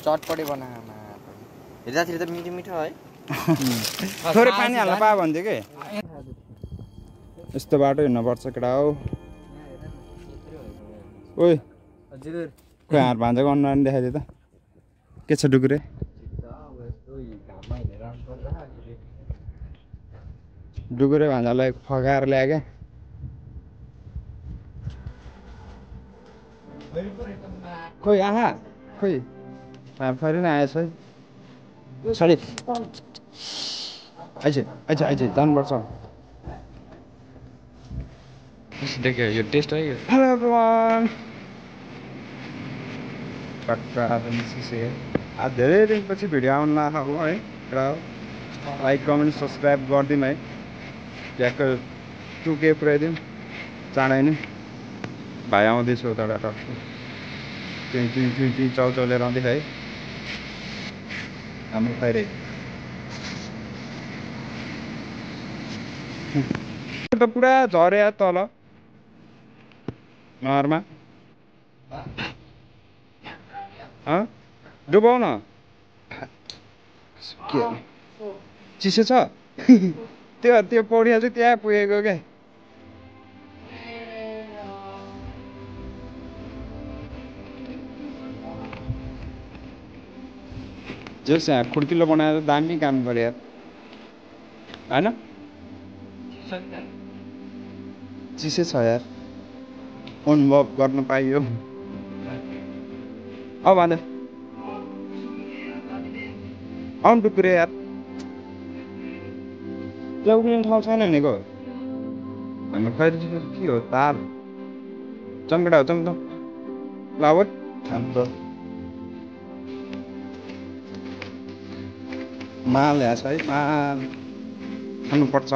चटपटी बनाएन हेर्दाखेरि त मिठो मिठो है थोरै पानी हाल्न पायो भन्थ्यो के यस्तो बाटो हिँड्नुपर्छ केटा हो ओइ हजुर खोइ हार भान्जा गर्नु देखाइदियो त के छ डुकुरे डुकुरे भान्जालाई फगाएर ल्याए क्या खोइ आहा खोइ फेरि नै आएछ है सरी आइज जानुपर्छ देखियो यो टेस्ट है यो हेलो एभ्रिवान धेरै दिनपछि भिडियो आउनु लाग्यो है र लाइक कमेन्ट सब्सक्राइब गरिदिउँ है ट्याक्क 2K पुऱ्याइदिउँ चाँडै नै भाइ आउँदैछु उताबाट त्यही चाउचाउले रहँदै है हाम्रो खैरे त पुरा झर्या तल नहरमा डुबाउ न चिसो छ त्यो पौडिया चाहिँ त्यहाँ पुगेको क्या जस यहाँ खुड्किलो बनाएर दामी काम गरे यार होइन चिसै छ यार अनुभव गर्न पाइयो अब भन्दा आउनु टुक्रे यार त्यहाँ उक्लिने ठाउँ छैन भनेको हाम्रो खैरी के हो तार चम्केटा हो चम्क लावट हाम्रो माल यहाँ छ है माल खानुपर्छ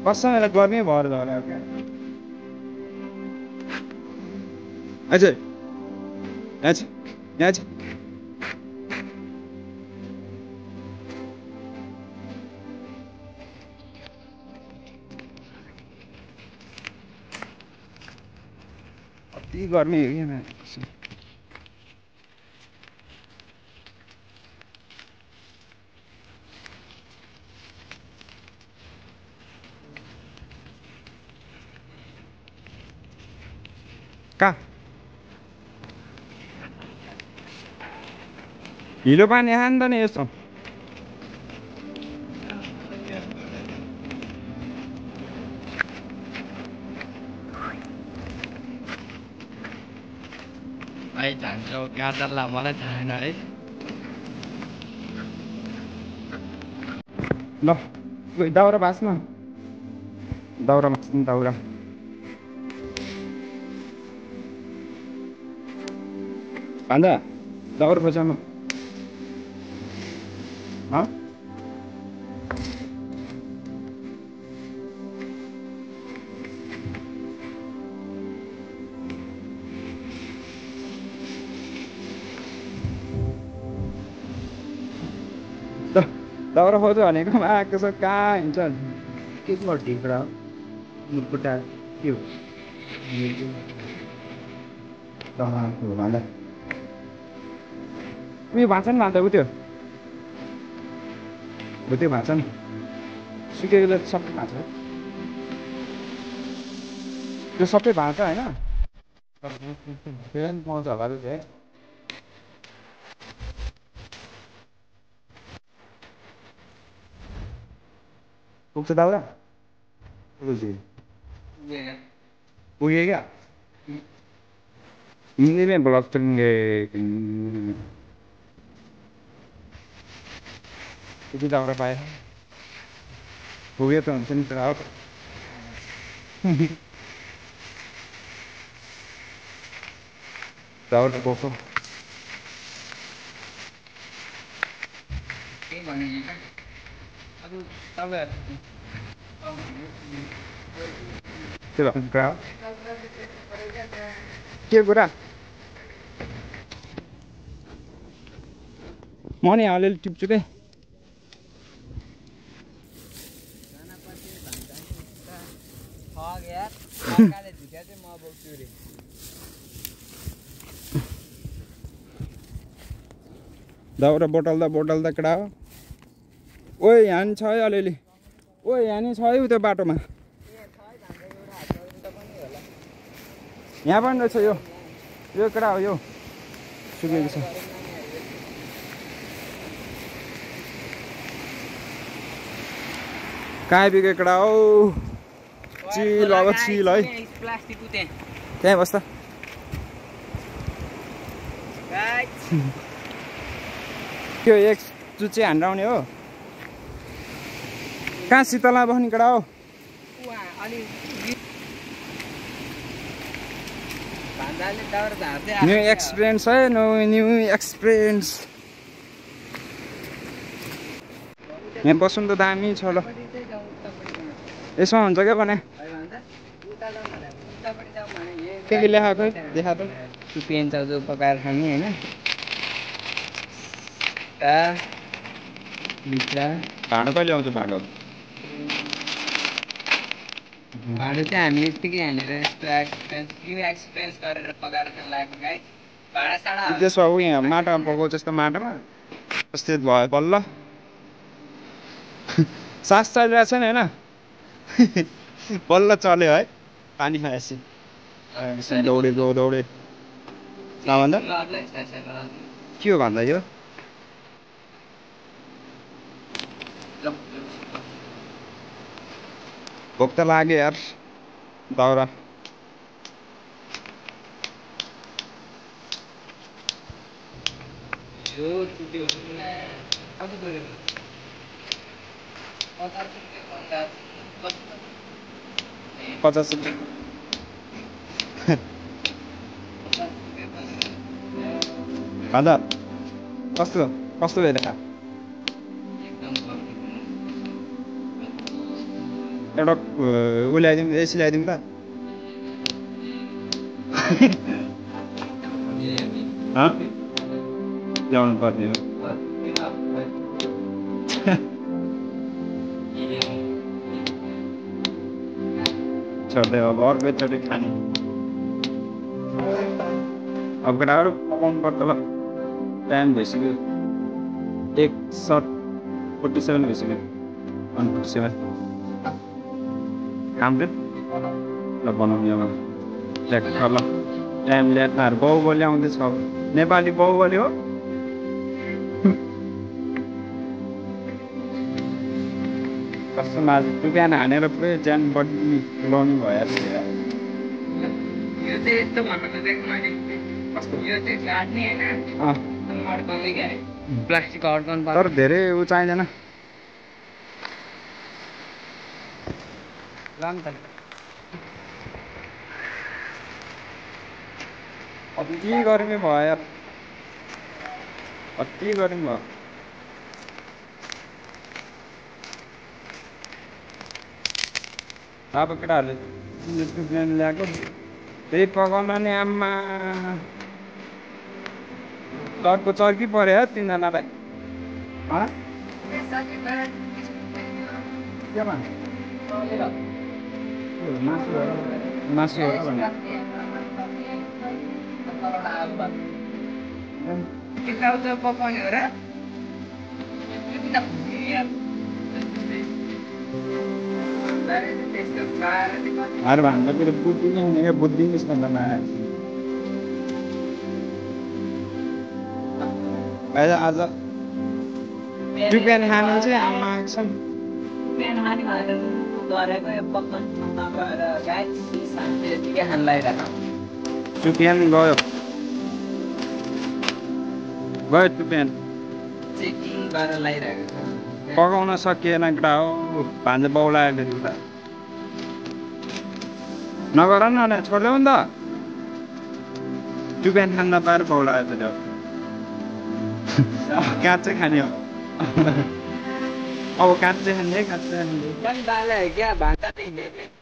कसैलाई गर्नै भएर झऱ्यो यहाँ अति गर्मी हो कि कहाँ हिलो पानी आयो नि त नि यसो भाइ जान्छ गाजरला मलाई थाहा छैन है ल दाउरा भाँच्न दाउरा भाँच्नु दाउरा भान्जा दाउरा बजाउनु दाउरा खोज्यो भनेको आएको छ कहाँ हिँड्छ के गर्छ ढिक्रा मुटुटा के हो भान्जा उयो भाँच्छ नि भान्जा उत्यो त्यो भाँच्छ नि सुकेको सबै भाँच्छ त्यो सबै भाँच्छ होइन फेरि पाउँछ होला त्यो पुग्छ दाउरा पुगे क्या Ini blog tinggi itu dah berapa ya? Punya tuh sini terlalu tahu dah kosong. Aduh, tahu ya? Coba berapa? के कुरा म नि अलिअलि टिप्छु के दाउरा बोटल त कडा हो ओए यहाँ नि छ है अलिअलि ओए यहाँ नि छ है उता बाटोमा यहाँ पनि रहेछ यो कडा हो यो सुकेको छ कहाँ बिके कडा हो चिल अब चिल है त्यहाँ बस्दा त्यो एक चुच्चे हान्ड आउने हो कहाँ शीतलमा बस्ने कडा हो न्यू एक्सपिरियन्स है न्यू एक्सपिरियन्स यहाँ बस्नु त दामी छ ल यसमा हुन्छ क्या भने के लेखाएको देखा त सुपिएन चाउचाउ पकाएर खाने होइन भाँडो कहिले आउँछ भाँडो चाहिँ हामी यत्तिकै हानेर यस्तो एक्सपिरियन्स गरेर पकाएर लागेको गाई भाँडा त्यसो हो यहाँ माटामा पकाउँछ जस्तो माटामा अस्ति भयो बल्ल सास चलिरहेको छ नि होइन बल्ल चल्यो है पानी खाएपछि दौडे नभन्दा के हो भन्दा यो भोक त लाग्यो यार दाउरा $50 भन्दा कस्तो भइरहेको एउटा उ ल्याइदिउँ एसी ल्याइदिउँ त ल्याउनु पर्ने हो छोड्दै अब अर्कोचोटि खाने अब केटाहरू पकाउनु पर्छ ल टाइम भइसक्यो 1:47 भइसक्यो 1:47 काम ल बनाउने अब ल्याक्छ ल टाइम ल्याक्नाहरू बाहुबली आउँदैछ नेपाली बाहुबली हो कस्तो माझ बिहान हानेर पुरै ज्यान बढी लाउनु भयो प्लास्टिक अड्कन तर धेरै उ चाहिँदैन अति गर्मी भयो यार अति गर्मी भयो अब केटाहरूले ल्याएको त्यही पकाउन नि आम्मा चर्को चर्की पऱ्यो है तिनजनालाई मासु हो भने पकाउने हो र अरे भन्दा फेरि बुद्धि नै हुने क्या बुद्धि नै छैन आज बिहान खानु चाहिँ आमा आएको चुपियान गयो चुपियान पकाउन सकिएन केटा हो भान्जा बाउलायो फेरि उता नगर न छोड्देऊ नि त चुपियान खान नपाएर बाउलायो फेरि काँच चाहिँ खाने हो अब काँच चाहिँ खाने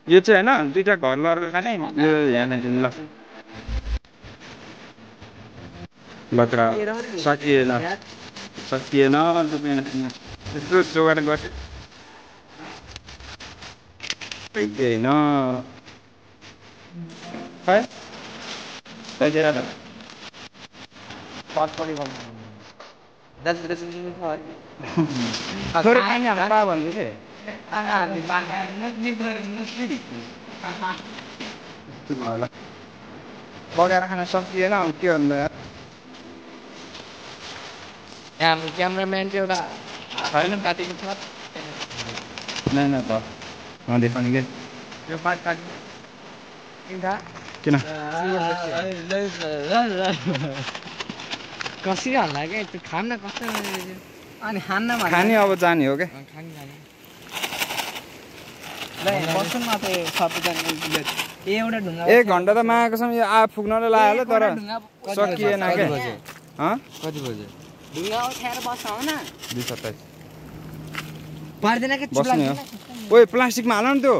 यो चाहिँ होइन दुईवटा घर लगेर खाने यो यहाँ ल बत्रा सकिएन यस्तो जोगाड गर्छ होइन खै त्यतिर त पटपटी गर्नु थोरै पानी हाल्नु पा भन्दै थिएँ बगाएर खान सकिएन अब के गर्नु यार हाम्रो क्यामराम्यान चाहिँ एउटा छैन काटेको छ न त नदेखाउने के यो पाट काट्नु किन कसरी हल्ला क्या त्यो खान्न कस्तो अनि खान्न खाने अब जाने हो क्या खाने एउटा ढुङ्गा 1 घन्टा त मागेको छौँ यो पुग्नलाई लाग्यो तर सकिएन क्या कति बज्यो ढुङ्गा उठाएर बस्छ हो न 2:27 पर्दैन के बस्ने हो ओइ प्लास्टिकमा हाल न त्यो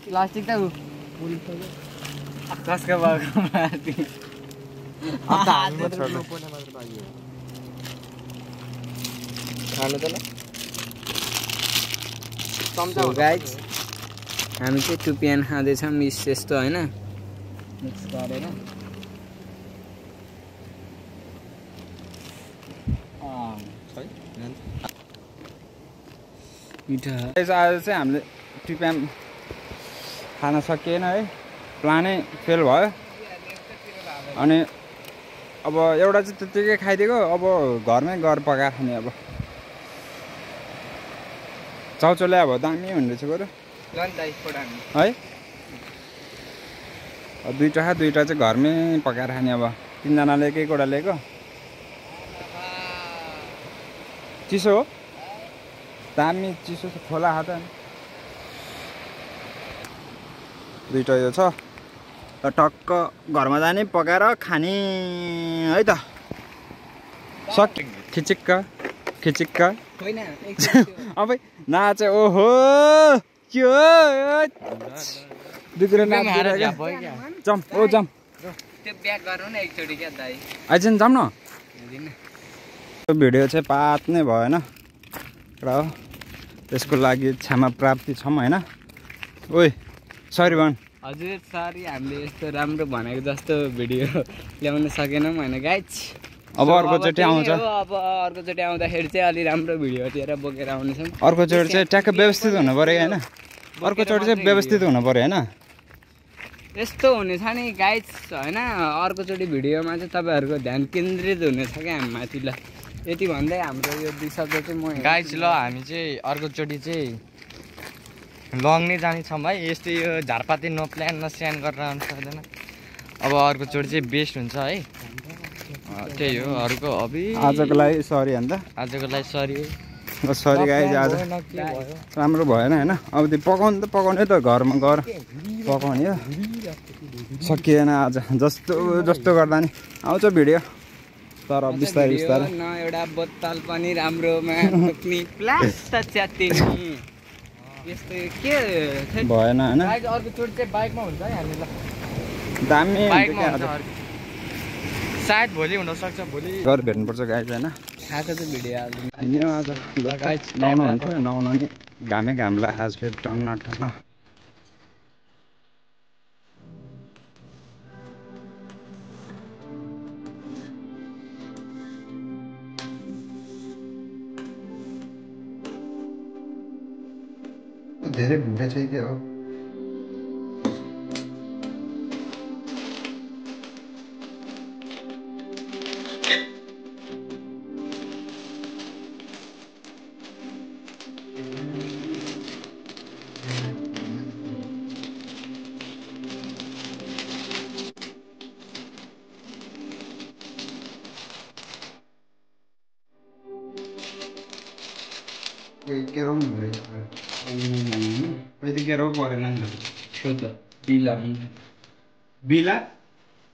प्लास्टिक त कसको भएको प्लास्टिक खानु त ल गाइस हामी चाहिँ टुपियान खाँदैछौँ मिस यस्तो होइन मिक्स गरेर मिठो आज चाहिँ हामीले टिप्याम खान सकिएन है प्लानै फेल भयो अनि अब एउटा चाहिँ त्यत्तिकै खाइदिएको अब घरमै गएर पकाएर खाने अब चाउचाउ अब दामी हुने रहेछ बरु है दुईवटा चाहिँ घरमै पकाएर खाने अब 3जनाले एकैवटा लिएको चिसो हो दामी चिसो छ खोला हात दुईवटा यो छ र टक्क घरमा जाने पकाएर खाने है त सक्यो खिचिक्क अब नाच ओहो के हो दुईतिर जम ओ जम त्यो ब्याक गर्नु न एकचोटि क्या दाइ आइज जाम न यो भिडियो चाहिँ पात्नै भएन र त्यसको लागि क्षमा प्राप्ति छौँ होइन ओइ सरी भन हजुर सरी हामीले यस्तो राम्रो भनेको जस्तो भिडियो ल्याउन सकेनौँ होइन गाइज अब अर्कोचोटि आउँछ अब अर्कोचोटि आउँदाखेरि चाहिँ अलि राम्रो भिडियोतिर बोकेर आउनेछौँ अर्कोचोटि चाहिँ ट्याक्क व्यवस्थित हुनु पऱ्यो होइन अर्कोचोटि चाहिँ व्यवस्थित हुनु पऱ्यो होइन यस्तो हुनेछ नि गाइज होइन अर्कोचोटि भिडियोमा चाहिँ तपाईँहरूको ध्यान केन्द्रित हुनेछ क्या हामी माथि ल यति भन्दै हाम्रो यो 2 शब्द चाहिँ म गाइज ल हामी चाहिँ अर्कोचोटि चाहिँ लङ नै जानेछौँ भाइ यस्तै यो झारपाती नो प्लान न स्यान गरेर आउनु सक्दैन अब अर्कोचोटि चाहिँ बेस्ट हुन्छ है त्यही हो अरूको अभि आजको लागि सरी अन्त आजको लागि सरी सरी गाइज आज राम्रो भएन होइन अब त्यो पकाउनु त पकाउने त घरमा गएर पकाउने हो सकिएन आज जस्तो गर्दा नि आउँछ भिडियो तर बिस्तारै बिस्तारै न एउटा बोतल पनि राम्रोमा पुग्ने प्लास्ट च्यातिने यस्तो के भएन होइन अर्कोचोटि चाहिँ बाइकमा हुन्छ है हामी ल दामी बाइकमा हुन्छ सायद भोलि हुनसक्छ भोलि घर भेट्नुपर्छ गाइज होइन खाएको चाहिँ भिडियो आज नुहाउनु हुन्थ्यो नुहाउनु नि घामै घाम लाग्छ आज फेरि टन्न टन्न धेरै भिड चाहिँ के हो केरो पहिले केरो परेन नि त्यो त बिला बिला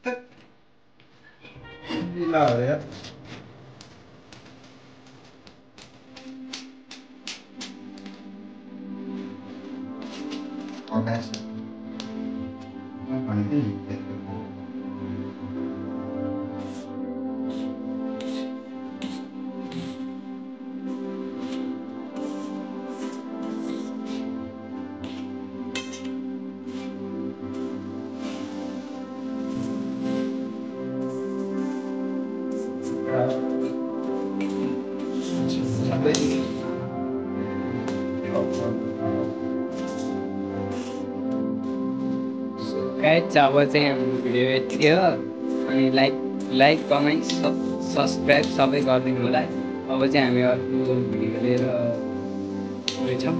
त बिला हो यार गाइज अब चाहिँ हाम्रो भिडियो यति थियो अनि लाइक कमेन्ट सब्सक्राइब सबै गरिदिनु होला। अब चाहिँ हामी अर्को भिडियो लिएर आउँछौँ।